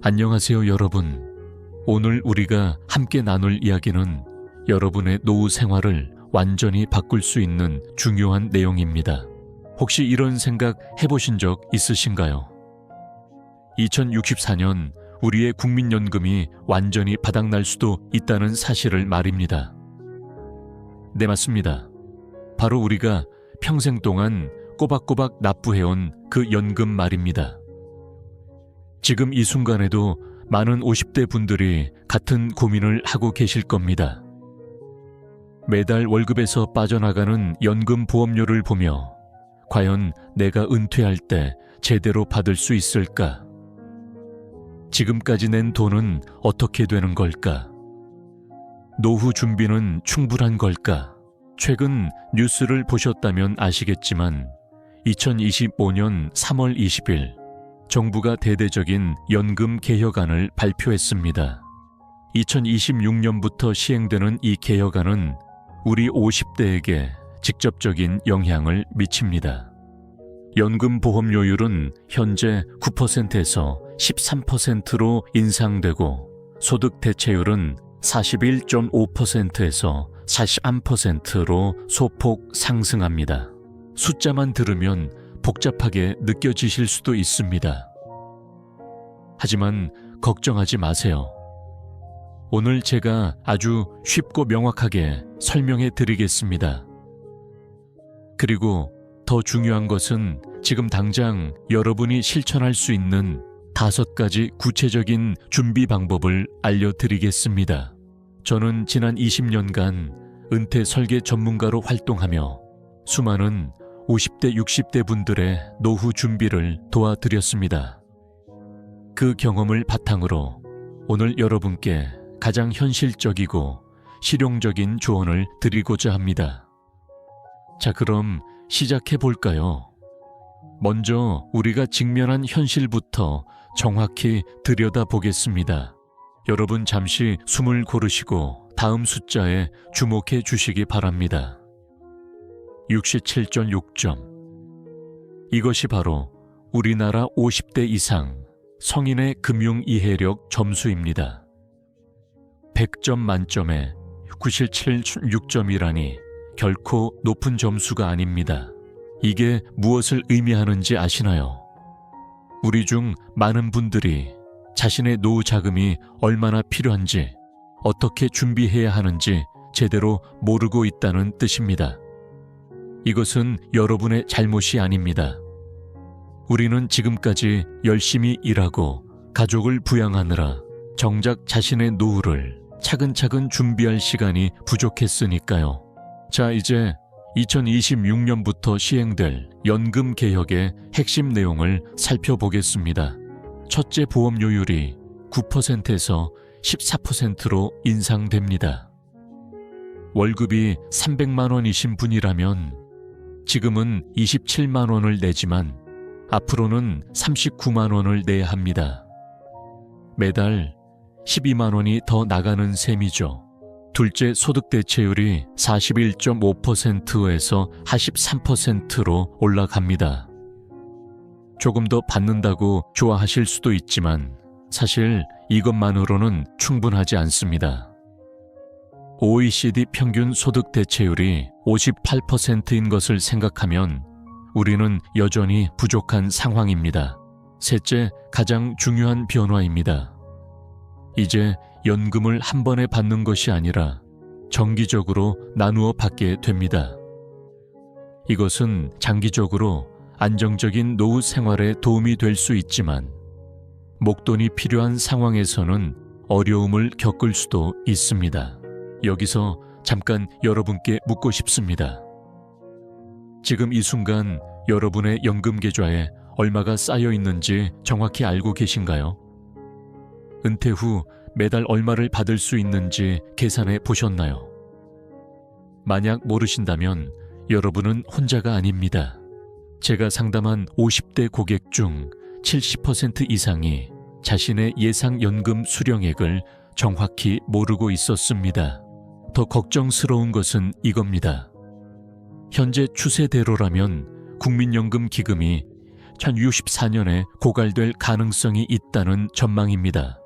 안녕하세요, 여러분. 오늘 우리가 함께 나눌 이야기는 여러분의 노후 생활을 완전히 바꿀 수 있는 중요한 내용입니다. 혹시 이런 생각 해보신 적 있으신가요? 2064년 우리의 국민연금이 완전히 바닥날 수도 있다는 사실을 말입니다. 네, 맞습니다. 바로 우리가 평생 동안 꼬박꼬박 납부해온 그 연금 말입니다. 지금 이 순간에도 많은 50대 분들이 같은 고민을 하고 계실 겁니다. 매달 월급에서 빠져나가는 연금 보험료를 보며 과연 내가 은퇴할 때 제대로 받을 수 있을까? 지금까지 낸 돈은 어떻게 되는 걸까? 노후 준비는 충분한 걸까? 최근 뉴스를 보셨다면 아시겠지만 2025년 3월 20일 정부가 대대적인 연금 개혁안을 발표했습니다. 2026년부터 시행되는 이 개혁안은 우리 50대에게 직접적인 영향을 미칩니다. 연금 보험료율은 현재 9%에서 13%로 인상되고 소득 대체율은 41.5%에서 41%로 소폭 상승합니다. 숫자만 들으면 복잡하게 느껴지실 수도 있습니다. 하지만 걱정하지 마세요. 오늘 제가 아주 쉽고 명확하게 설명해 드리겠습니다. 그리고 더 중요한 것은 지금 당장 여러분이 실천할 수 있는 5가지 구체적인 준비 방법을 알려드리겠습니다. 저는 지난 20년간 은퇴 설계 전문가로 활동하며 수많은 50대, 60대 분들의 노후 준비를 도와드렸습니다. 그 경험을 바탕으로 오늘 여러분께 가장 현실적이고 실용적인 조언을 드리고자 합니다. 자, 그럼 시작해 볼까요? 먼저 우리가 직면한 현실부터 정확히 들여다보겠습니다. 여러분 잠시 숨을 고르시고 다음 숫자에 주목해 주시기 바랍니다. 67.6점. 이것이 바로 우리나라 50대 이상 성인의 금융 이해력 점수입니다. 100점 만점에 97.6점이라니 결코 높은 점수가 아닙니다. 이게 무엇을 의미하는지 아시나요? 우리 중 많은 분들이 자신의 노후 자금이 얼마나 필요한지, 어떻게 준비해야 하는지 제대로 모르고 있다는 뜻입니다. 이것은 여러분의 잘못이 아닙니다. 우리는 지금까지 열심히 일하고 가족을 부양하느라 정작 자신의 노후를 차근차근 준비할 시간이 부족했으니까요. 자, 이제 2026년부터 시행될 연금 개혁의 핵심 내용을 살펴보겠습니다. 첫째, 보험료율이 9%에서 14%로 인상됩니다. 월급이 300만 원이신 분이라면 지금은 27만 원을 내지만 앞으로는 39만 원을 내야 합니다. 매달 12만 원이 더 나가는 셈이죠. 둘째, 소득 대체율이 41.5%에서 43%로 올라갑니다. 조금 더 받는다고 좋아하실 수도 있지만 사실 이것만으로는 충분하지 않습니다. OECD 평균 소득 대체율이 58%인 것을 생각하면 우리는 여전히 부족한 상황입니다. 셋째, 가장 중요한 변화입니다. 이제 연금을 한 번에 받는 것이 아니라 정기적으로 나누어 받게 됩니다. 이것은 장기적으로 안정적인 노후 생활에 도움이 될 수 있지만 목돈이 필요한 상황에서는 어려움을 겪을 수도 있습니다. 여기서 잠깐 여러분께 묻고 싶습니다. 지금 이 순간 여러분의 연금 계좌에 얼마가 쌓여 있는지 정확히 알고 계신가요? 은퇴 후 매달 얼마를 받을 수 있는지 계산해 보셨나요? 만약 모르신다면 여러분은 혼자가 아닙니다. 제가 상담한 50대 고객 중 70% 이상이 자신의 예상 연금 수령액을 정확히 모르고 있었습니다. 더 걱정스러운 것은 이겁니다. 현재 추세대로라면 국민연금 기금이 2064년에 고갈될 가능성이 있다는 전망입니다.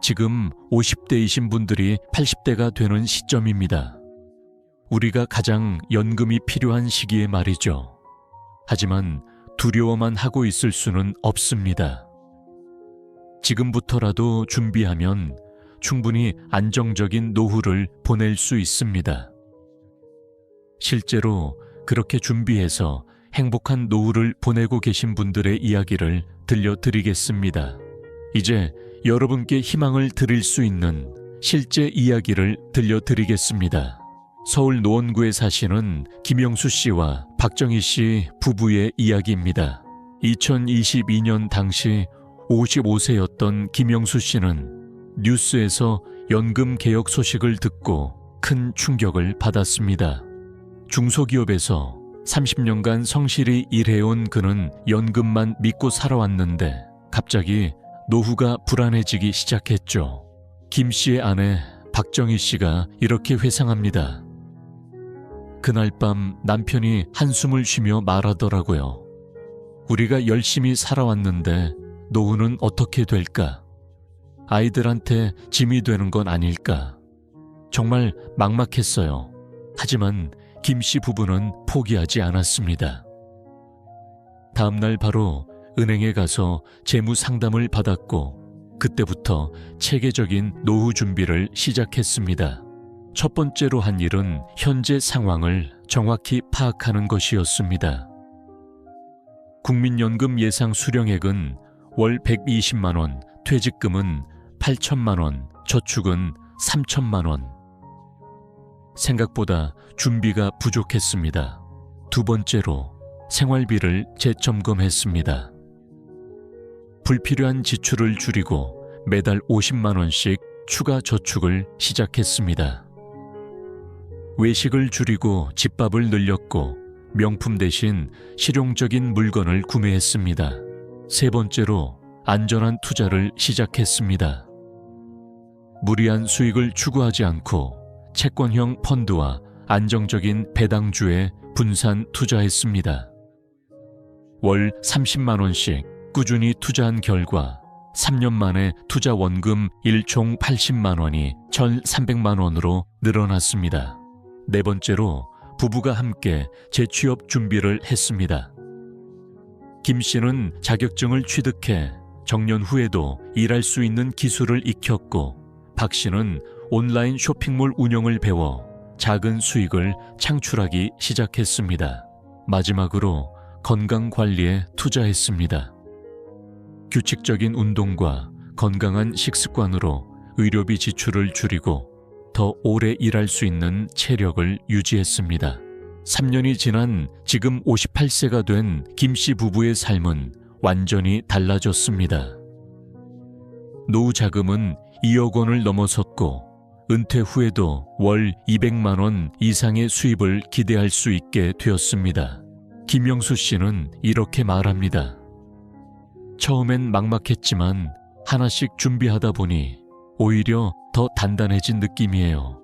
지금 50대이신 분들이 80대가 되는 시점입니다. 우리가 가장 연금이 필요한 시기에 말이죠. 하지만 두려워만 하고 있을 수는 없습니다. 지금부터라도 준비하면 충분히 안정적인 노후를 보낼 수 있습니다. 실제로 그렇게 준비해서 행복한 노후를 보내고 계신 분들의 이야기를 들려드리겠습니다. 이제 여러분께 희망을 드릴 수 있는 실제 이야기를 들려드리겠습니다. 서울 노원구에 사시는 김영수 씨와 박정희 씨 부부의 이야기입니다. 2022년 당시 55세였던 김영수 씨는 뉴스에서 연금 개혁 소식을 듣고 큰 충격을 받았습니다. 중소기업에서 30년간 성실히 일해온 그는 연금만 믿고 살아왔는데 갑자기 노후가 불안해지기 시작했죠. 김 씨의 아내 박정희 씨가 이렇게 회상합니다. 그날 밤 남편이 한숨을 쉬며 말하더라고요. 우리가 열심히 살아왔는데 노후는 어떻게 될까? 아이들한테 짐이 되는 건 아닐까? 정말 막막했어요. 하지만 김 씨 부부는 포기하지 않았습니다. 다음날 바로 은행에 가서 재무 상담을 받았고 그때부터 체계적인 노후 준비를 시작했습니다. 첫 번째로 한 일은 현재 상황을 정확히 파악하는 것이었습니다. 국민연금 예상 수령액은 월 120만 원, 퇴직금은 8천만 원, 저축은 3천만 원. 생각보다 준비가 부족했습니다. 두 번째로 생활비를 재점검했습니다. 불필요한 지출을 줄이고 매달 50만 원씩 추가 저축을 시작했습니다. 외식을 줄이고 집밥을 늘렸고 명품 대신 실용적인 물건을 구매했습니다. 세 번째로 안전한 투자를 시작했습니다. 무리한 수익을 추구하지 않고 채권형 펀드와 안정적인 배당주에 분산 투자했습니다. 월 30만 원씩 꾸준히 투자한 결과 3년 만에 투자 원금 1총 80만 원이 1,300만 원으로 늘어났습니다. 네 번째로 부부가 함께 재취업 준비를 했습니다. 김 씨는 자격증을 취득해 정년 후에도 일할 수 있는 기술을 익혔고 박 씨는 온라인 쇼핑몰 운영을 배워 작은 수익을 창출하기 시작했습니다. 마지막으로 건강관리에 투자했습니다. 규칙적인 운동과 건강한 식습관으로 의료비 지출을 줄이고 더 오래 일할 수 있는 체력을 유지했습니다. 3년이 지난 지금 58세가 된 김 씨 부부의 삶은 완전히 달라졌습니다. 노후 자금은 2억 원을 넘어섰고 은퇴 후에도 월 200만 원 이상의 수입을 기대할 수 있게 되었습니다. 김영수 씨는 이렇게 말합니다. 처음엔 막막했지만 하나씩 준비하다 보니 오히려 더 단단해진 느낌이에요.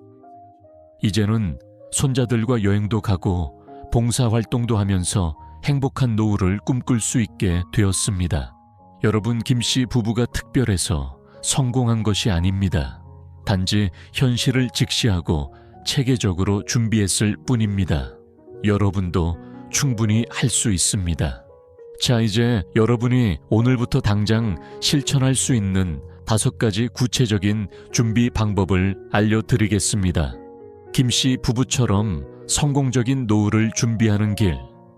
이제는 손자들과 여행도 가고 봉사활동도 하면서 행복한 노후를 꿈꿀 수 있게 되었습니다. 여러분, 김 씨 부부가 특별해서 성공한 것이 아닙니다. 단지 현실을 직시하고 체계적으로 준비했을 뿐입니다. 여러분도 충분히 할 수 있습니다. 자, 이제 여러분이 오늘부터 당장 실천할 수 있는 5가지 구체적인 준비 방법을 알려드리겠습니다. 김 씨 부부처럼 성공적인 노후를 준비하는 길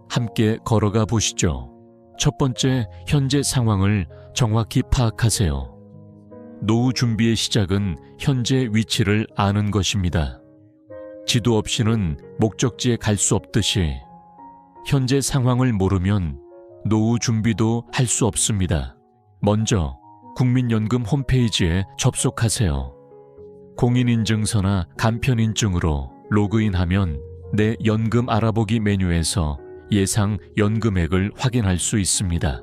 함께 걸어가 보시죠. 첫 번째, 현재 상황을 정확히 파악하세요. 노후 준비의 시작은 현재 위치를 아는 것입니다. 지도 없이는 목적지에 갈 수 없듯이 현재 상황을 모르면 노후 준비도 할 수 없습니다. 먼저 국민연금 홈페이지에 접속하세요. 공인인증서나 간편인증으로 로그인하면 내 연금 알아보기 메뉴에서 예상 연금액을 확인할 수 있습니다.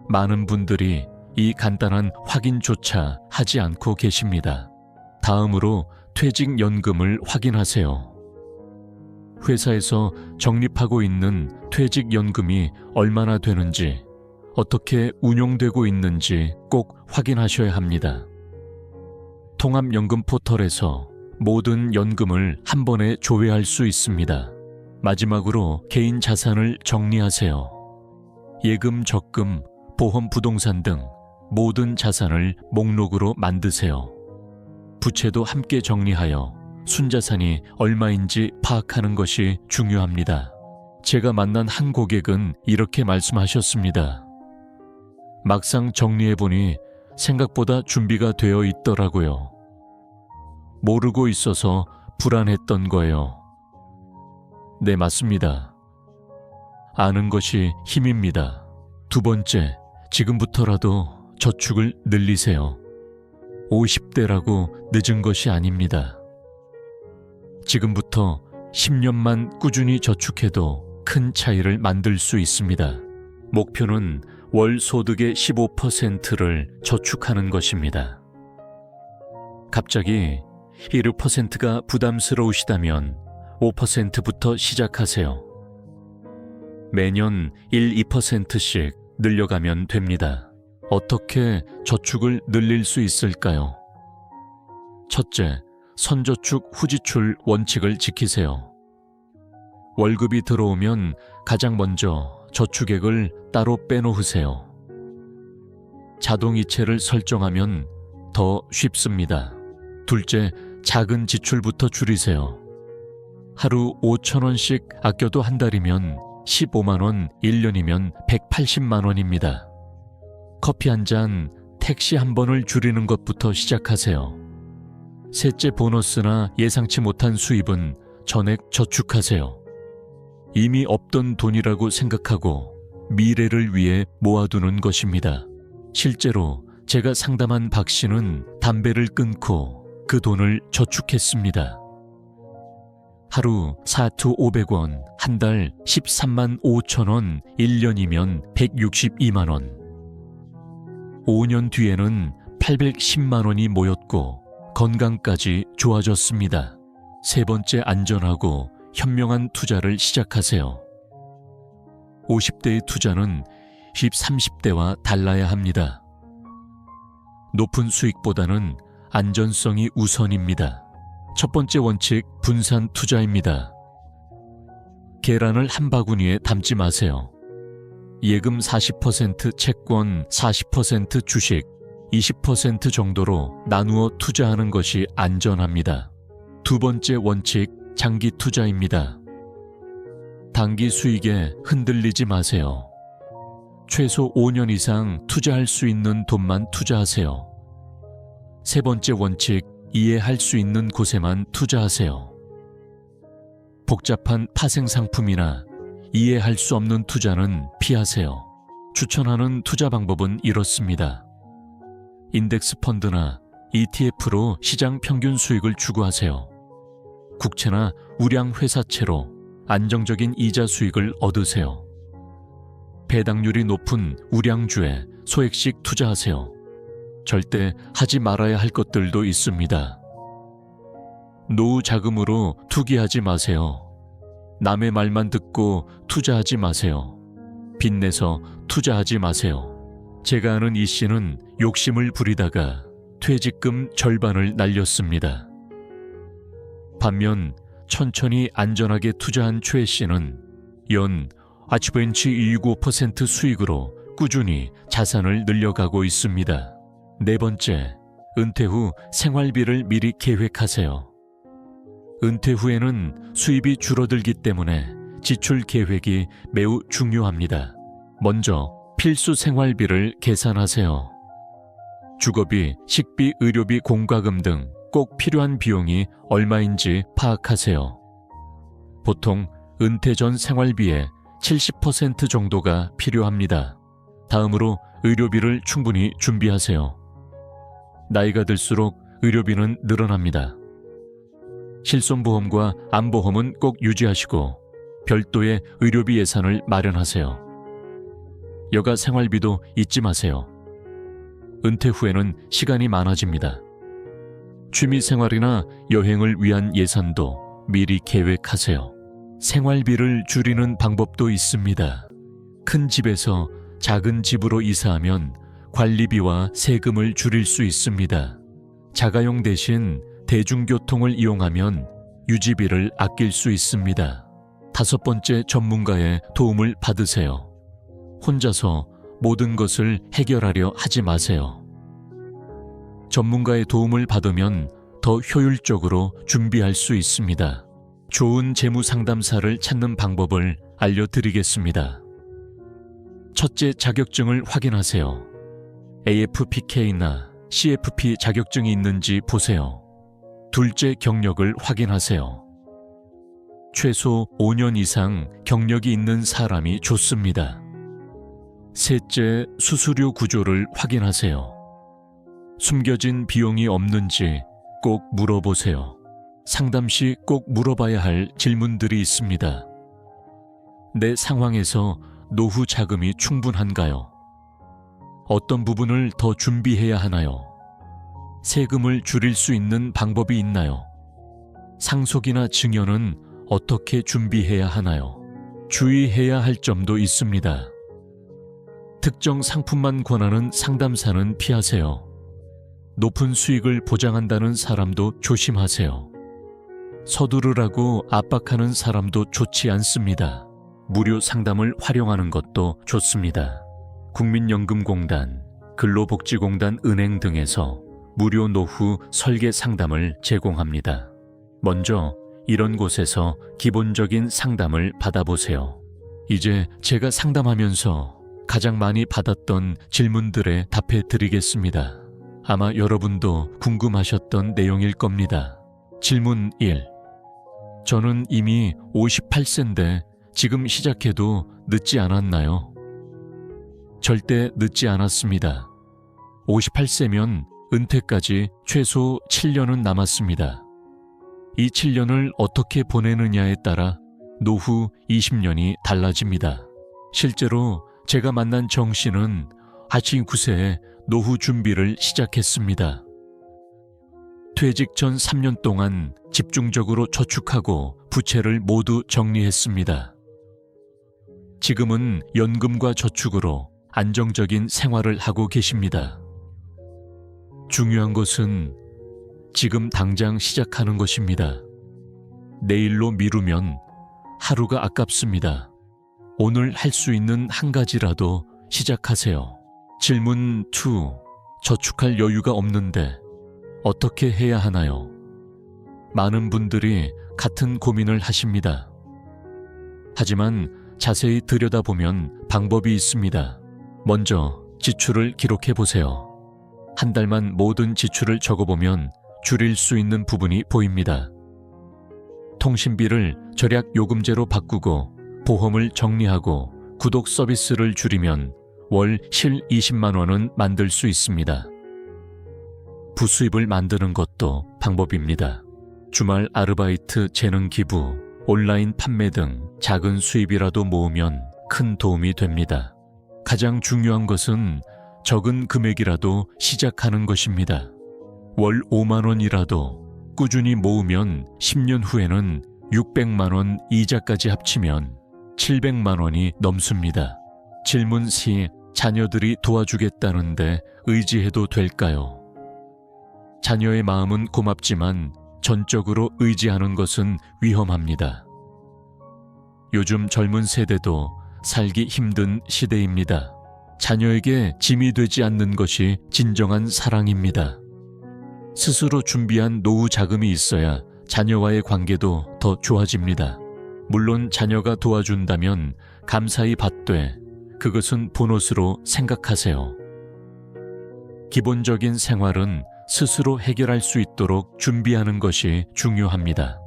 많은 분들이 이 간단한 확인조차 하지 않고 계십니다. 다음으로 퇴직연금을 확인하세요. 회사에서 적립하고 있는 퇴직연금이 얼마나 되는지, 어떻게 운용되고 있는지 꼭 확인하셔야 합니다. 통합연금 포털에서 모든 연금을 한 번에 조회할 수 있습니다. 마지막으로 개인 자산을 정리하세요. 예금, 적금, 보험, 부동산 등 모든 자산을 목록으로 만드세요. 부채도 함께 정리하여 순자산이 얼마인지 파악하는 것이 중요합니다. 제가 만난 한 고객은 이렇게 말씀하셨습니다. 막상 정리해보니 생각보다 준비가 되어 있더라고요. 모르고 있어서 불안했던 거예요. 네, 맞습니다. 아는 것이 힘입니다. 두 번째, 지금부터라도 저축을 늘리세요. 50대라고 늦은 것이 아닙니다. 지금부터 10년만 꾸준히 저축해도 큰 차이를 만들 수 있습니다. 목표는 월 소득의 15%를 저축하는 것입니다. 갑자기 1%가 부담스러우시다면 5%부터 시작하세요. 매년 1, 2%씩 늘려가면 됩니다. 어떻게 저축을 늘릴 수 있을까요? 첫째, 선저축 후지출 원칙을 지키세요. 월급이 들어오면 가장 먼저 저축액을 따로 빼놓으세요. 자동이체를 설정하면 더 쉽습니다. 둘째, 작은 지출부터 줄이세요. 하루 5,000원씩 아껴도 한 달이면 15만 원, 1년이면 180만 원입니다. 커피 한 잔, 택시 한 번을 줄이는 것부터 시작하세요. 셋째, 보너스나 예상치 못한 수입은 전액 저축하세요. 이미 없던 돈이라고 생각하고 미래를 위해 모아두는 것입니다. 실제로 제가 상담한 박 씨는 담배를 끊고 그 돈을 저축했습니다. 하루 4투 500원, 한 달 13만 5천 원, 1년이면 162만 원. 5년 뒤에는 810만 원이 모였고 건강까지 좋아졌습니다. 세 번째, 안전하고 현명한 투자를 시작하세요. 50대의 투자는 30대와 달라야 합니다. 높은 수익보다는 안전성이 우선입니다. 첫 번째 원칙, 분산 투자입니다. 계란을 한 바구니에 담지 마세요. 예금 40%, 채권 40%, 주식 20% 정도로 나누어 투자하는 것이 안전합니다. 두 번째 원칙, 장기 투자입니다. 단기 수익에 흔들리지 마세요. 최소 5년 이상 투자할 수 있는 돈만 투자하세요. 세 번째 원칙, 이해할 수 있는 곳에만 투자하세요. 복잡한 파생 상품이나 이해할 수 없는 투자는 피하세요. 추천하는 투자 방법은 이렇습니다. 인덱스 펀드나 ETF로 시장 평균 수익을 추구하세요. 국채나 우량 회사채로 안정적인 이자 수익을 얻으세요. 배당률이 높은 우량주에 소액씩 투자하세요. 절대 하지 말아야 할 것들도 있습니다. 노후 자금으로 투기하지 마세요. 남의 말만 듣고 투자하지 마세요. 빚내서 투자하지 마세요. 제가 아는 이 씨는 욕심을 부리다가 퇴직금 절반을 날렸습니다. 반면 천천히 안전하게 투자한 최 씨는 연 아치벤치 265% 수익으로 꾸준히 자산을 늘려가고 있습니다. 네 번째, 은퇴 후 생활비를 미리 계획하세요. 은퇴 후에는 수입이 줄어들기 때문에 지출 계획이 매우 중요합니다. 먼저 필수 생활비를 계산하세요. 주거비, 식비, 의료비, 공과금 등 꼭 필요한 비용이 얼마인지 파악하세요. 보통 은퇴 전 생활비의 70% 정도가 필요합니다. 다음으로 의료비를 충분히 준비하세요. 나이가 들수록 의료비는 늘어납니다. 실손보험과 암보험은 꼭 유지하시고 별도의 의료비 예산을 마련하세요. 여가 생활비도 잊지 마세요. 은퇴 후에는 시간이 많아집니다. 취미생활이나 여행을 위한 예산도 미리 계획하세요. 생활비를 줄이는 방법도 있습니다. 큰 집에서 작은 집으로 이사하면 관리비와 세금을 줄일 수 있습니다. 자가용 대신 대중교통을 이용하면 유지비를 아낄 수 있습니다. 5번째, 전문가의 도움을 받으세요. 혼자서 모든 것을 해결하려 하지 마세요. 전문가의 도움을 받으면 더 효율적으로 준비할 수 있습니다. 좋은 재무 상담사를 찾는 방법을 알려드리겠습니다. 첫째, 자격증을 확인하세요. AFPK나 CFP 자격증이 있는지 보세요. 둘째, 경력을 확인하세요. 최소 5년 이상 경력이 있는 사람이 좋습니다. 셋째, 수수료 구조를 확인하세요. 숨겨진 비용이 없는지 꼭 물어보세요. 상담 시 꼭 물어봐야 할 질문들이 있습니다. 내 상황에서 노후 자금이 충분한가요? 어떤 부분을 더 준비해야 하나요? 세금을 줄일 수 있는 방법이 있나요? 상속이나 증여는 어떻게 준비해야 하나요? 주의해야 할 점도 있습니다. 특정 상품만 권하는 상담사는 피하세요. 높은 수익을 보장한다는 사람도 조심하세요. 서두르라고 압박하는 사람도 좋지 않습니다. 무료 상담을 활용하는 것도 좋습니다. 국민연금공단, 근로복지공단, 은행 등에서 무료 노후 설계 상담을 제공합니다. 먼저 이런 곳에서 기본적인 상담을 받아보세요. 이제 제가 상담하면서 가장 많이 받았던 질문들에 답해 드리겠습니다. 아마 여러분도 궁금하셨던 내용일 겁니다. 질문 1. 저는 이미 58세인데 지금 시작해도 늦지 않았나요? 절대 늦지 않았습니다. 58세면 은퇴까지 최소 7년은 남았습니다. 이 7년을 어떻게 보내느냐에 따라 노후 20년이 달라집니다. 실제로 제가 만난 정 씨는 59세에 노후 준비를 시작했습니다. 퇴직 전 3년 동안 집중적으로 저축하고 부채를 모두 정리했습니다. 지금은 연금과 저축으로 안정적인 생활을 하고 계십니다. 중요한 것은 지금 당장 시작하는 것입니다. 내일로 미루면 하루가 아깝습니다. 오늘 할 수 있는 한 가지라도 시작하세요. 질문 2. 저축할 여유가 없는데 어떻게 해야 하나요? 많은 분들이 같은 고민을 하십니다. 하지만 자세히 들여다보면 방법이 있습니다. 먼저 지출을 기록해 보세요. 한 달만 모든 지출을 적어보면 줄일 수 있는 부분이 보입니다. 통신비를 절약 요금제로 바꾸고 보험을 정리하고 구독 서비스를 줄이면 월 실 20만 원은 만들 수 있습니다. 부수입을 만드는 것도 방법입니다. 주말 아르바이트, 재능 기부, 온라인 판매 등 작은 수입이라도 모으면 큰 도움이 됩니다. 가장 중요한 것은 적은 금액이라도 시작하는 것입니다. 월 5만 원이라도 꾸준히 모으면 10년 후에는 600만 원 이자까지 합치면 700만 원이 넘습니다. 질문 시 자녀들이 도와주겠다는데 의지해도 될까요? 자녀의 마음은 고맙지만 전적으로 의지하는 것은 위험합니다. 요즘 젊은 세대도 살기 힘든 시대입니다. 자녀에게 짐이 되지 않는 것이 진정한 사랑입니다. 스스로 준비한 노후 자금이 있어야 자녀와의 관계도 더 좋아집니다. 물론 자녀가 도와준다면 감사히 받되 그것은 보너스로 생각하세요. 기본적인 생활은 스스로 해결할 수 있도록 준비하는 것이 중요합니다.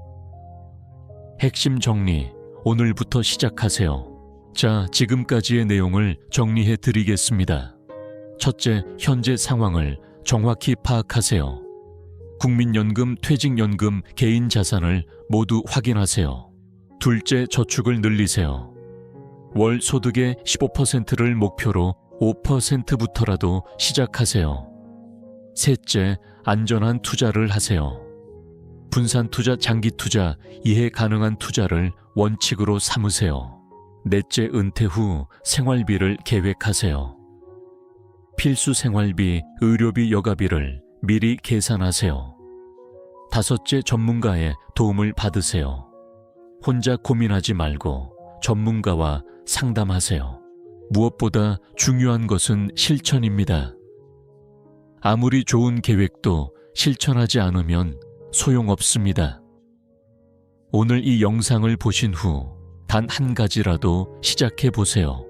핵심 정리, 오늘부터 시작하세요. 자, 지금까지의 내용을 정리해 드리겠습니다. 첫째, 현재 상황을 정확히 파악하세요. 국민연금, 퇴직연금, 개인 자산을 모두 확인하세요. 둘째, 저축을 늘리세요. 월 소득의 15%를 목표로 5%부터라도 시작하세요. 셋째, 안전한 투자를 하세요. 분산 투자, 장기 투자, 이해 가능한 투자를 원칙으로 삼으세요. 넷째, 은퇴 후 생활비를 계획하세요. 필수 생활비, 의료비, 여가비를 미리 계산하세요. 다섯째, 전문가의 도움을 받으세요. 혼자 고민하지 말고 전문가와 상담하세요. 무엇보다 중요한 것은 실천입니다. 아무리 좋은 계획도 실천하지 않으면 소용없습니다. 오늘 이 영상을 보신 후 단 한 가지라도 시작해 보세요.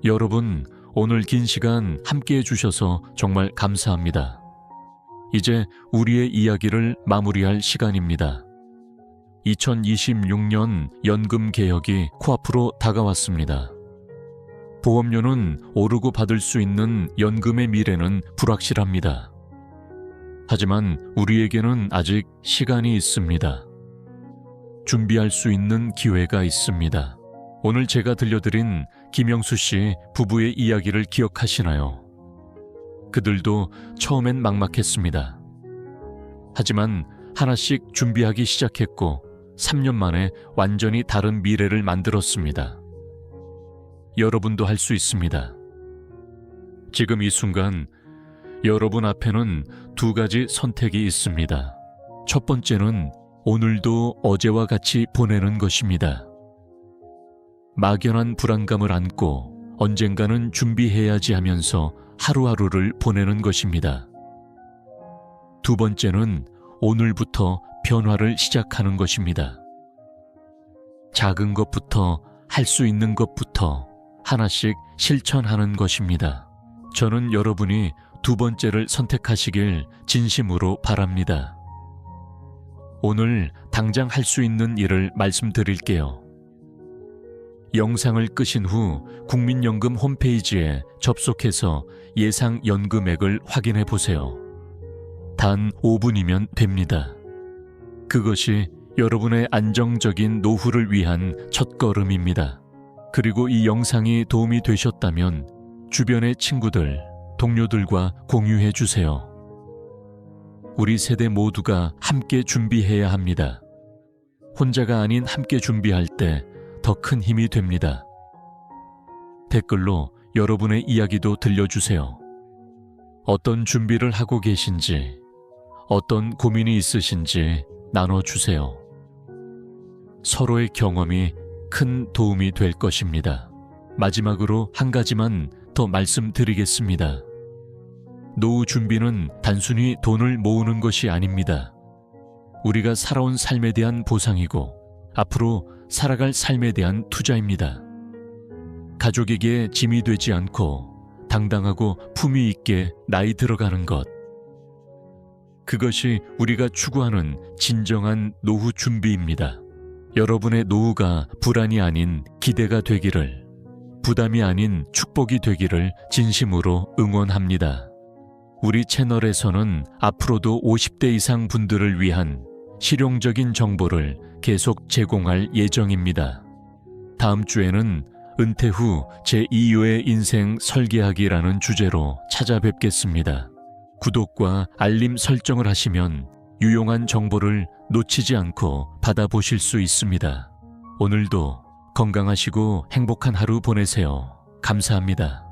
여러분, 오늘 긴 시간 함께 해주셔서 정말 감사합니다. 이제 우리의 이야기를 마무리할 시간입니다. 2026년 연금 개혁이 코앞으로 다가왔습니다. 보험료는 오르고 받을 수 있는 연금의 미래는 불확실합니다. 하지만 우리에게는 아직 시간이 있습니다. 준비할 수 있는 기회가 있습니다. 오늘 제가 들려드린 김영수 씨 부부의 이야기를 기억하시나요? 그들도 처음엔 막막했습니다. 하지만 하나씩 준비하기 시작했고 3년 만에 완전히 다른 미래를 만들었습니다. 여러분도 할 수 있습니다. 지금 이 순간 여러분 앞에는 두 가지 선택이 있습니다. 첫 번째는 오늘도 어제와 같이 보내는 것입니다. 막연한 불안감을 안고 언젠가는 준비해야지 하면서 하루하루를 보내는 것입니다. 두 번째는 오늘부터 변화를 시작하는 것입니다. 작은 것부터, 할 수 있는 것부터 하나씩 실천하는 것입니다. 저는 여러분이 두 번째를 선택하시길 진심으로 바랍니다. 오늘 당장 할 수 있는 일을 말씀드릴게요. 영상을 끄신 후 국민연금 홈페이지에 접속해서 예상 연금액을 확인해 보세요. 단 5분이면 됩니다. 그것이 여러분의 안정적인 노후를 위한 첫걸음입니다. 그리고 이 영상이 도움이 되셨다면 주변의 친구들, 동료들과 공유해 주세요. 우리 세대 모두가 함께 준비해야 합니다. 혼자가 아닌 함께 준비할 때 더 큰 힘이 됩니다. 댓글로 여러분의 이야기도 들려주세요. 어떤 준비를 하고 계신지, 어떤 고민이 있으신지 나눠주세요. 서로의 경험이 큰 도움이 될 것입니다. 마지막으로 한 가지만 더 말씀드리겠습니다. 노후 준비는 단순히 돈을 모으는 것이 아닙니다. 우리가 살아온 삶에 대한 보상이고 앞으로 살아갈 삶에 대한 투자입니다. 가족에게 짐이 되지 않고 당당하고 품위 있게 나이 들어가는 것. 그것이 우리가 추구하는 진정한 노후 준비입니다. 여러분의 노후가 불안이 아닌 기대가 되기를, 부담이 아닌 축복이 되기를 진심으로 응원합니다. 우리 채널에서는 앞으로도 50대 이상 분들을 위한 실용적인 정보를 계속 제공할 예정입니다. 다음 주에는 은퇴 후 제2의 인생 설계하기라는 주제로 찾아뵙겠습니다. 구독과 알림 설정을 하시면 유용한 정보를 놓치지 않고 받아보실 수 있습니다. 오늘도 건강하시고 행복한 하루 보내세요. 감사합니다.